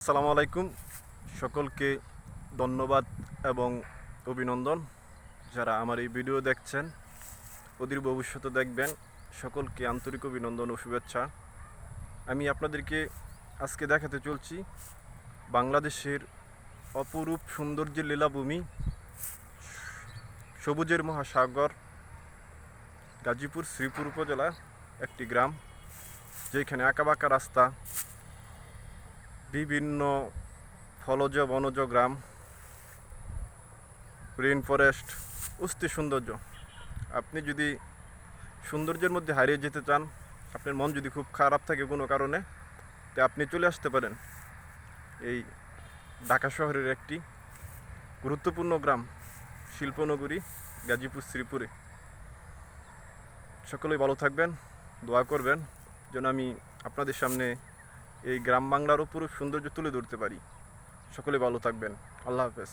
আসসালামু আলাইকুম। সকলকে ধন্যবাদ এবং অভিনন্দন। যারা আমার এই ভিডিও দেখছেন, অদূর ভবিষ্যতে দেখবেন, সকলকে আন্তরিক অভিনন্দন ও শুভেচ্ছা। আমি আপনাদেরকে আজকে দেখাতে চলছি বাংলাদেশের অপরূপ সৌন্দর্যের লীলাভূমি, সবুজের মহাসাগর, গাজীপুর শ্রীপুর উপজেলা একটি গ্রাম, যেখানে আঁকাবাঁকা রাস্তা, বিভিন্ন ফলজ বনজ গ্রাম, রেইন ফরেস্ট, অস্থির সৌন্দর্য। আপনি যদি সৌন্দর্যের মধ্যে হারিয়ে যেতে চান, আপনার মন যদি খুব খারাপ থাকে কোনো কারণে, তো আপনি চলে আসতে পারেন এই ঢাকা শহরের একটি গুরুত্বপূর্ণ গ্রাম, শিল্পনগরী গাজীপুর শ্রীপুরে। সকলেই ভালো থাকবেন, দোয়া করবেন যেন আমি আপনাদের সামনে এই গ্রাম বাংলার অপরূপ সৌন্দর্য তুলে ধরতে পারি। সকলে ভালো থাকবেন। আল্লাহ হাফেজ।